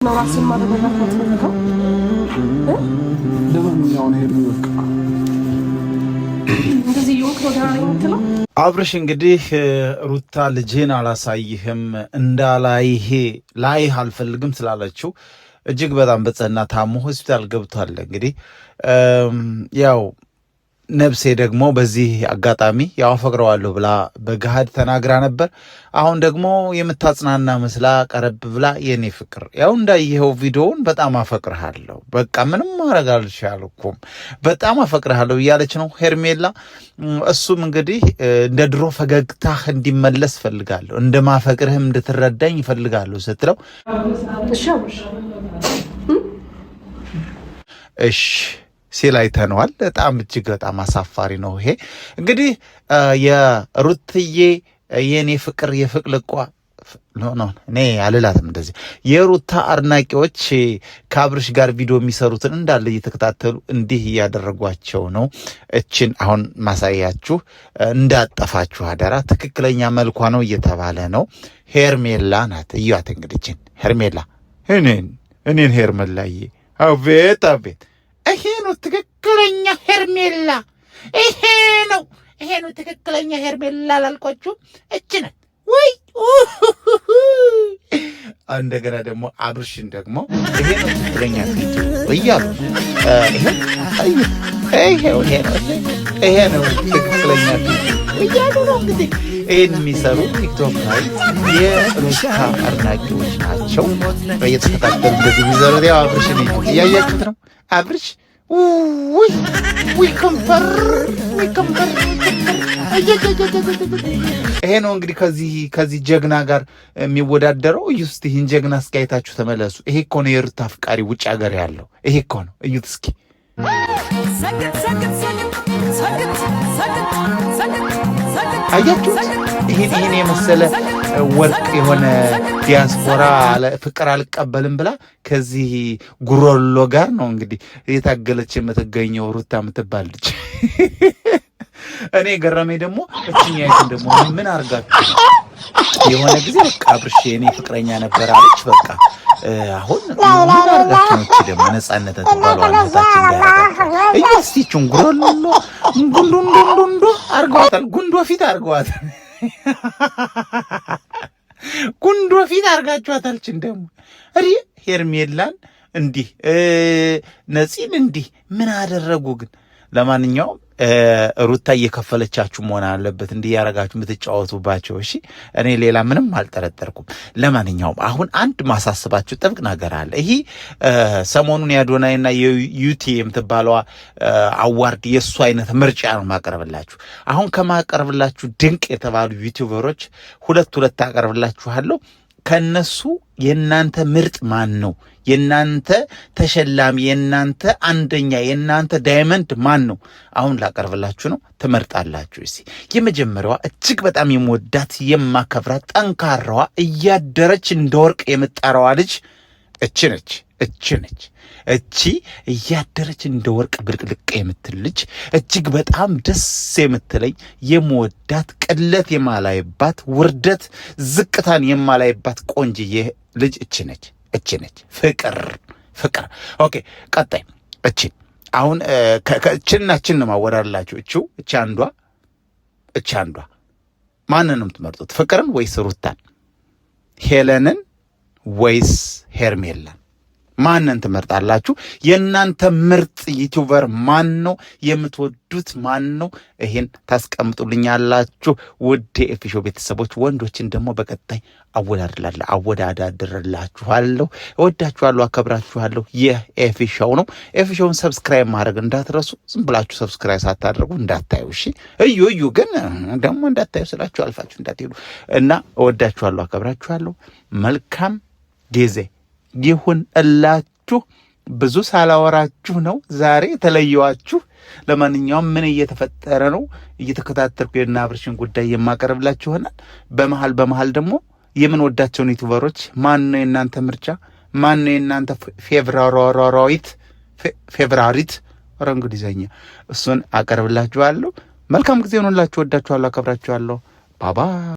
ነው ራስን ማረጋጋት የምትፈልገው? ለማንኛውም ሄዱ በቃ እንደዚህ ይወክ ነው ዳራ የምትለው። አብርሽ እንግዲህ ሩታ ልጅህን አላሳይህም እንዳላይሄ ላይህ አልፈልግም ስላለችው እጅግ በጣም በጽና ታሞ ሆስፒታል ገብቷል። እንግዲህ ያው ነብሴ ደግሞ በዚህ አጋጣሚ ያው አፈቅረዋለሁ ብላ በገሃድ ተናግራ ነበር። አሁን ደግሞ የምታጽናና መስላ ቀረብ ብላ የኔ ፍቅር ያው እንዳየኸው ቪዲዮውን በጣም አፈቅርሃለሁ፣ በቃ ምንም ማድረግ አልቻልኩም፣ በጣም አፈቅርሃለሁ እያለች ነው ሄርሜላ። እሱም እንግዲህ እንደ ድሮ ፈገግታህ እንዲመለስ ፈልጋለሁ፣ እንደ ማፈቅርህም እንድትረዳኝ ይፈልጋለሁ ስትለው እሺ ሲል አይተነዋል። በጣም እጅግ በጣም አሳፋሪ ነው ይሄ። እንግዲህ የሩትዬ የኔ ፍቅር የፍቅልቋ ኖ እኔ አልላትም እንደዚህ። የሩታ አድናቂዎች ከአብርሽ ጋር ቪዲዮ የሚሰሩትን እንዳለ እየተከታተሉ እንዲህ እያደረጓቸው ነው። እችን አሁን ማሳያችሁ እንዳጠፋችሁ አደራ። ትክክለኛ መልኳ ነው እየተባለ ነው። ሄርሜላ ናት። እዩት እንግዲህ እችን ሄርሜላ እኔን ሄርሜላዬ፣ አቤት አቤት፣ ይሄ ነው ትክክለኛ ሄርሜላ፣ ይሄ ነው ትክክለኛ ሄርሜላ ላልኳችሁ እች ናት ወይ? እንደገና ደግሞ አብርሽን ደግሞ ይሄ ነው ትክክለኛ ፊት እያሉ ይሄ ነው ትክክለኛ ፊት እያሉ ነው እንግዲህ ይህን የሚሰሩ ቲክቶክ ላይ የሩታ አድናቂዎች ናቸው። እየተከታተሉ እንደዚህ የሚሰሩት ያው አብርሽን እያያችሁት ነው። አብርሽ ውይ ከንፈር ይሄ ነው እንግዲህ ከዚህ ጀግና ጋር የሚወዳደረው። እዩት እስኪ ይህን ጀግና እስኪ አይታችሁ ተመለሱ። ይሄ እኮ ነው የሩታ አፍቃሪ ውጭ ሀገር ያለው ይሄ እኮ ነው። እዩት እስኪ አያችሁት? ይሄን የመሰለ ወርቅ የሆነ ዲያስፖራ ፍቅር አልቀበልም ብላ ከዚህ ጉሮሎ ጋር ነው እንግዲህ እየታገለች የምትገኘው ሩታ የምትባል ልጅ። እኔ ገረመኝ ደግሞ እችኛይቱን ደግሞ ምን አርጋችሁ የሆነ ጊዜ በቃ አብርሽ የኔ ፍቅረኛ ነበር አለች። በቃ አሁን ምን አርጋችሁ ነው? እቺ ደግሞ ነጻነት ተባሏልታችን እንዳያረጋችሁ እስቲቹን ጉሮሎ ጉንዱንዱንዱ አርጓታል። ጉንዶ ፊት አርጓታል። ጉንዶ ፊት አርጋችኋታል። ችን ደግሞ ሄርሜላን እንዲህ ነፂን እንዲህ ምን አደረጉ ግን? ለማንኛውም ሩታ እየከፈለቻችሁ መሆን አለበት እንዲህ ያረጋችሁ የምትጫወቱባቸው። እሺ እኔ ሌላ ምንም አልጠረጠርኩም። ለማንኛውም አሁን አንድ ማሳስባችሁ ጥብቅ ነገር አለ። ይሄ ሰሞኑን የአዶናይና የዩቲ የምትባለዋ አዋርድ የእሱ አይነት ምርጫ ነው ማቀርብላችሁ። አሁን ከማቀርብላችሁ ድንቅ የተባሉ ዩቲዩበሮች ሁለት አቀርብላችኋለሁ። ከነሱ የናንተ ምርጥ ማን ነው? የናንተ ተሸላሚ፣ የናንተ አንደኛ፣ የናንተ ዳይመንድ ማን ነው? አሁን ላቀርብላችሁ ነው። ትመርጣላችሁ። እሺ የመጀመሪያዋ እጅግ በጣም የምወዳት የማከብራት ጠንካራዋ እያደረች እንደ ወርቅ የምትጠራዋ ልጅ እቺ ነች። እቺ እያደረች እንደ ወርቅ ብልቅልቅ የምትል ልጅ እጅግ በጣም ደስ የምትለኝ የምወዳት ቅለት የማላይባት ውርደት ዝቅታን የማላይባት ቆንጅዬ ልጅ እቺ ነች። ፍቅር ኦኬ። ቀጣይ እቺ አሁን ከእችናችን ነው ማወዳላችሁ። እቺ አንዷ ማንን ነው የምትመርጡት? ፍቅርን ወይስ ሩታን? ሄለንን ወይስ ሄርሜላን? ማንን ትመርጣላችሁ? የእናንተ ምርጥ ዩቲዩበር ማን ነው? የምትወዱት ማን ነው? ይሄን ታስቀምጡልኛላችሁ። ውድ የኤፊሾ ቤተሰቦች፣ ወንዶችን ደግሞ በቀጣይ አወዳድርላችኋለሁ። እወዳችኋለሁ፣ አከብራችኋለሁ። የኤፊሾው ነው። ኤፊሾውን ሰብስክራይብ ማድረግ እንዳትረሱ። ዝም ብላችሁ ሰብስክራይብ ሳታደርጉ እንዳታዩ። እሺ እዩ ግን ደግሞ እንዳታዩ ስላችሁ አልፋችሁ እንዳትሄዱ እና እወዳችኋለሁ፣ አከብራችኋለሁ። መልካም ጊዜ ይሁን እላችሁ። ብዙ ሳላወራችሁ ነው ዛሬ የተለየዋችሁ። ለማንኛውም ምን እየተፈጠረ ነው እየተከታተልኩ የና አብርሽን ጉዳይ የማቀርብላችሁ ይሆናል። በመሃል ደግሞ የምንወዳቸውን ዩቲዩበሮች ማን ነው የእናንተ ምርጫ? ማን ነው የእናንተ ፌቨራሪት ወረ እንግሊዘኛ? እሱን አቀርብላችኋለሁ። መልካም ጊዜ ሆኖላችሁ። ወዳችኋለሁ፣ አከብራችኋለሁ። ባባ